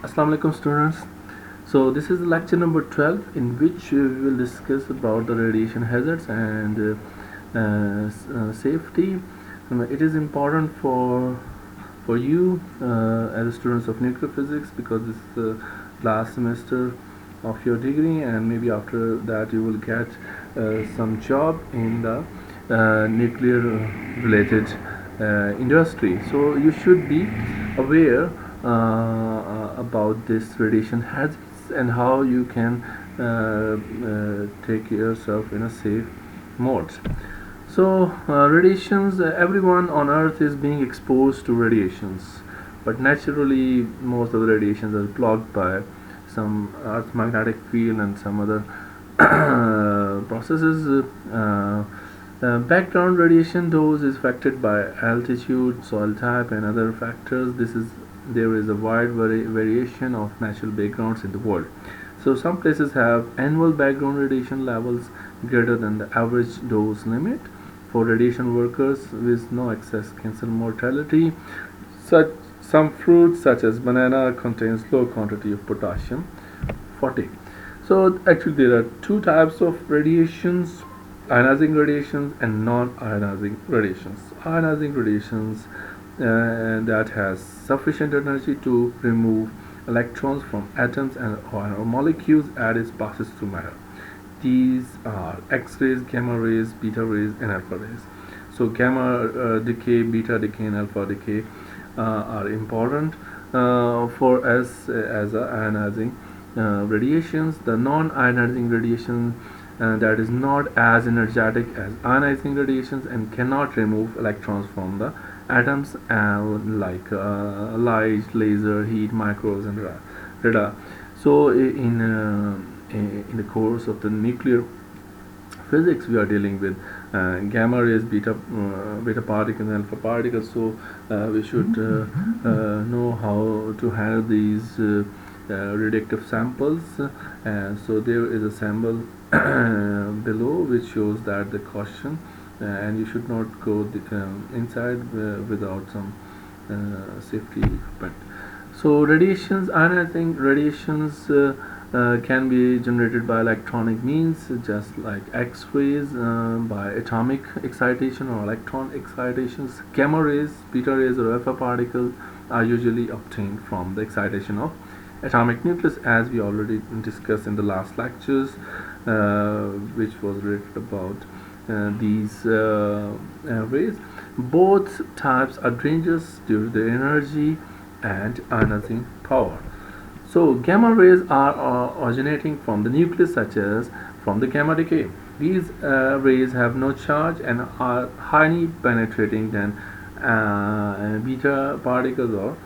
Assalamu alaikum students. So this is lecture number 12 in which we will discuss about the radiation hazards and safety. It is important for you as students of nuclear physics because this is the last semester of your degree, and maybe after that you will get some job in the nuclear related industry. So you should be aware about this radiation hazards and how you can take yourself in a safe mode. So radiations, everyone on earth is being exposed to radiations, but naturally most of the radiations are blocked by some earth magnetic field and some other processes. Background radiation dose is affected by altitude, soil type, and other factors. There is a wide variation of natural backgrounds in the world. So some places have annual background radiation levels greater than the average dose limit. For radiation workers with no excess cancer mortality, such some fruits such as banana contains low quantity of potassium 40. So actually there are two types of radiations: ionizing radiations and non-ionizing radiations. Ionizing radiations that has sufficient energy to remove electrons from atoms and or molecules as it passes through matter. These are X-rays, gamma rays, beta rays, and alpha rays. So gamma decay, beta decay, and alpha decay are important for us as a ionizing radiations. The non-ionizing radiation that is not as energetic as ionizing radiations and cannot remove electrons from the atoms, like light, laser, heat, microwaves, and radar. So in the course of the nuclear physics, we are dealing with gamma rays, beta particles, and alpha particles. So we should know how to handle these radioactive samples. So there is a sample below which shows that the caution, and you should not go inside without some safety equipment. So radiations, ionizing radiations can be generated by electronic means, just like X-rays by atomic excitation or electron excitations. Gamma rays, beta rays, or alpha particles are usually obtained from the excitation of atomic nucleus, as we already discussed in the last lectures, which was related about these rays. Both types are dangerous due to their energy and ionizing power. So gamma rays are originating from the nucleus, such as from the gamma decay. These rays have no charge and are highly penetrating than beta particles or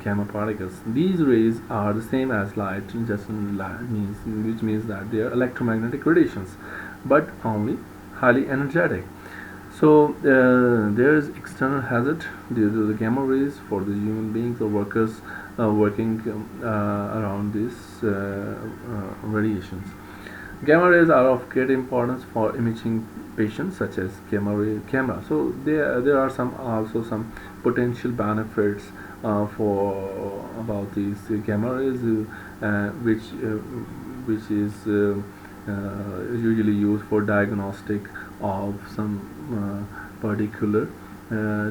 gamma particles. These rays are the same as light, which means that they are electromagnetic radiations, but only highly energetic. So there is external hazard due to the gamma rays for the human beings or workers working around these radiations. Gamma rays are of great importance for imaging patients, such as gamma ray camera. So there are some potential benefits for about these gamma rays, which is usually used for diagnostic of some particular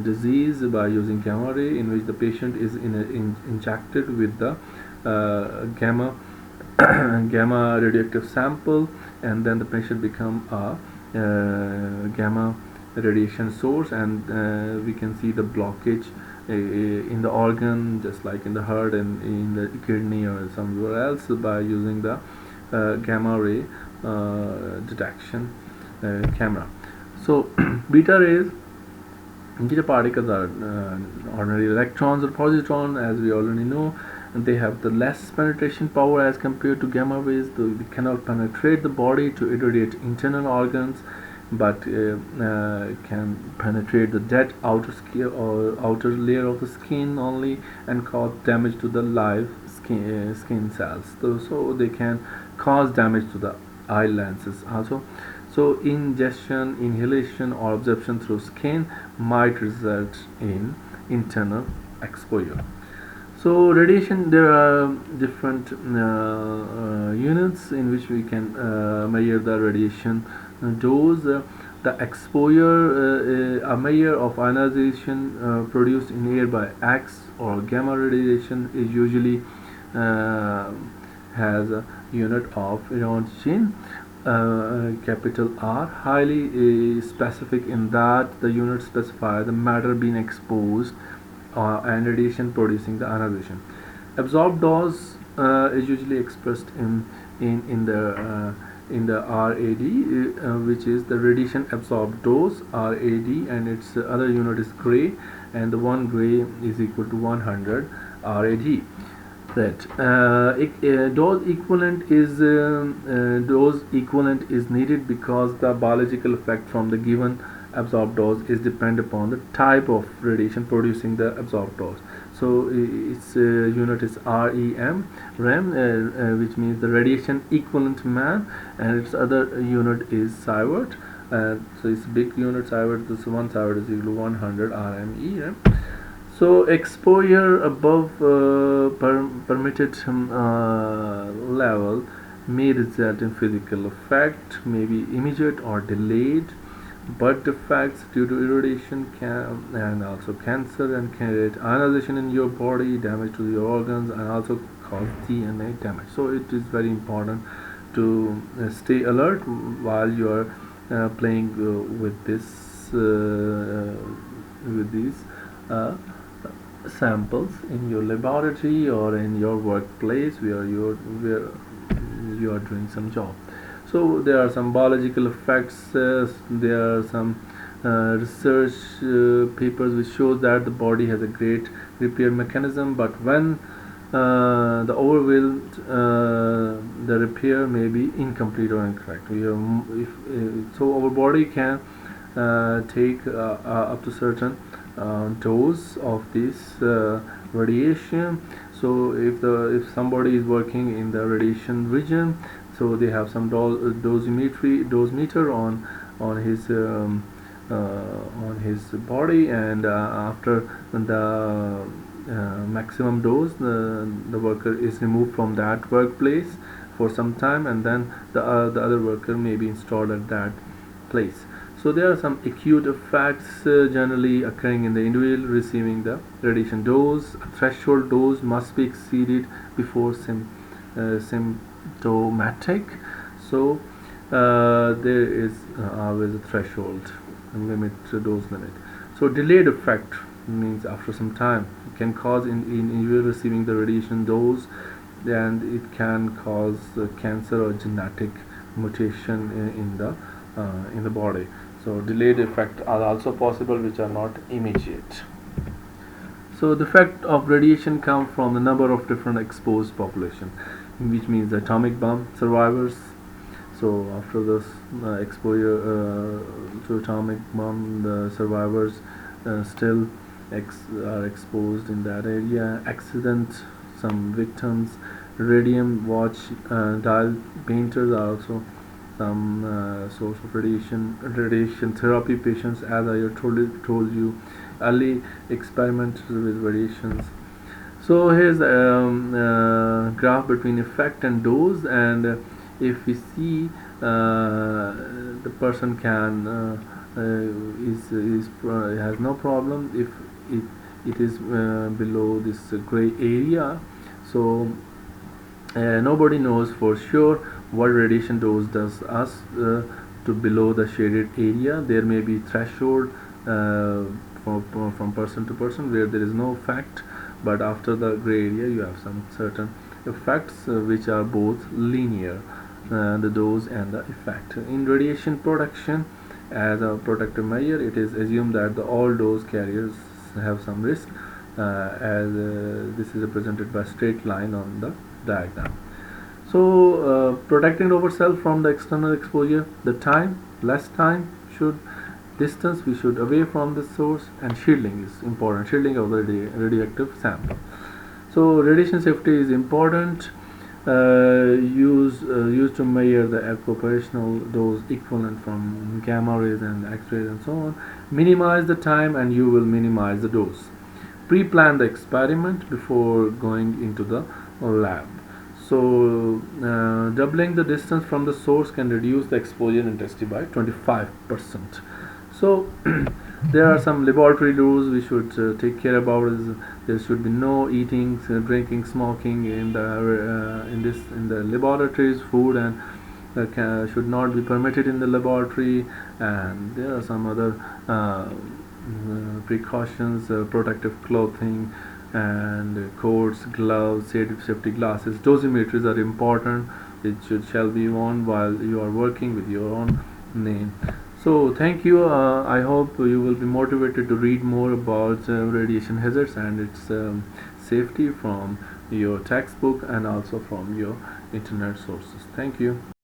disease by using gamma ray, in which the patient is injected with the gamma gamma radioactive sample, and then the patient become a gamma radiation source, and we can see the blockage in the organ, just like in the heart and in the kidney or somewhere else, by using the gamma ray detection camera. So beta particles are ordinary electrons or positron, as we already know, and they have the less penetration power as compared to gamma rays. They cannot penetrate the body to irradiate internal organs, but can penetrate the dead outer skin or outer layer of the skin only, and cause damage to the live skin cells. So they can cause damage to the eye lenses also. So ingestion, inhalation, or absorption through skin might result in internal exposure. So radiation, there are different units in which we can measure the radiation dose. The exposure, a measure of ionization produced in air by X or gamma radiation, is usually uh, has a unit of Roentgen, capital R, highly specific in that the unit specify the matter being exposed and radiation producing the ionization. Absorbed dose is usually expressed in the RAD, which is the radiation absorbed dose, RAD, and its other unit is gray, and the one gray is equal to 100 RAD. Right. Dose equivalent is needed because the biological effect from the given absorbed dose is depend upon the type of radiation producing the absorbed dose. So its unit is REM, which means the radiation equivalent man, and its other unit is sievert. So it's big unit sievert. This one sievert is equal to 100 RME. So exposure above permitted level may result in physical effect, may be immediate or delayed, but effects due to irradiation can, and also cancer, and create ionization in your body, damage to your organs, and also cause DNA damage. So it is very important to stay alert while you are playing with these uh, samples in your laboratory or in your workplace where you are doing some job. So there are some biological effects. There are some research papers which shows that the body has a great repair mechanism, but when the overwhelmed, the repair may be incomplete or incorrect. So our body can take up to certain dose of this radiation. So if somebody is working in the radiation region, so they have some dosimeter on his body, and after the maximum dose, the worker is removed from that workplace for some time, and then the other worker may be installed at that place. So there are some acute effects generally occurring in the individual receiving the radiation dose. A threshold dose must be exceeded before symptomatic. So there is always a threshold limit, dose limit. So delayed effect means after some time it can cause in individual receiving the radiation dose, and it can cause cancer or genetic mutation in the body. So delayed effects are also possible, which are not immediate. So the effect of radiation come from a number of different exposed population, which means the atomic bomb survivors. So after this exposure to atomic bomb, the survivors still are exposed in that area. Accident, some victims, radium watch dial painters are also some source of radiation therapy patients, as I told you, early experiments with radiations. So here's a graph between effect and dose, and if we see the person can has no problem if it is below this gray area. So nobody knows for sure what radiation dose does us to below the shaded area. There may be threshold from person to person where there is no effect, but after the gray area you have some certain effects which are both linear, the dose and the effect. In radiation production, as a protective measure, it is assumed that all dose carriers have some risk, as this is represented by straight line on the diagram. So protecting ourselves from the external exposure, the time, less time, should distance we should away from the source, and shielding is important, shielding of the radioactive sample. So radiation safety is important. Used to measure the occupational dose equivalent from gamma rays and X-rays and so on. Minimize the time and you will minimize the dose. pre-plan the experiment before going into the lab. So doubling the distance from the source can reduce the exposure intensity by 25%. So there are some laboratory rules we should take care about. Is there should be no eating, drinking, smoking in the laboratories. Food and should not be permitted in the laboratory, and there are some other precautions, protective clothing and coats, gloves, safety glasses. Dosimeters are important. It shall be worn while you are working with your own name. So thank you. I hope you will be motivated to read more about radiation hazards and its safety from your textbook and also from your internet sources. Thank you.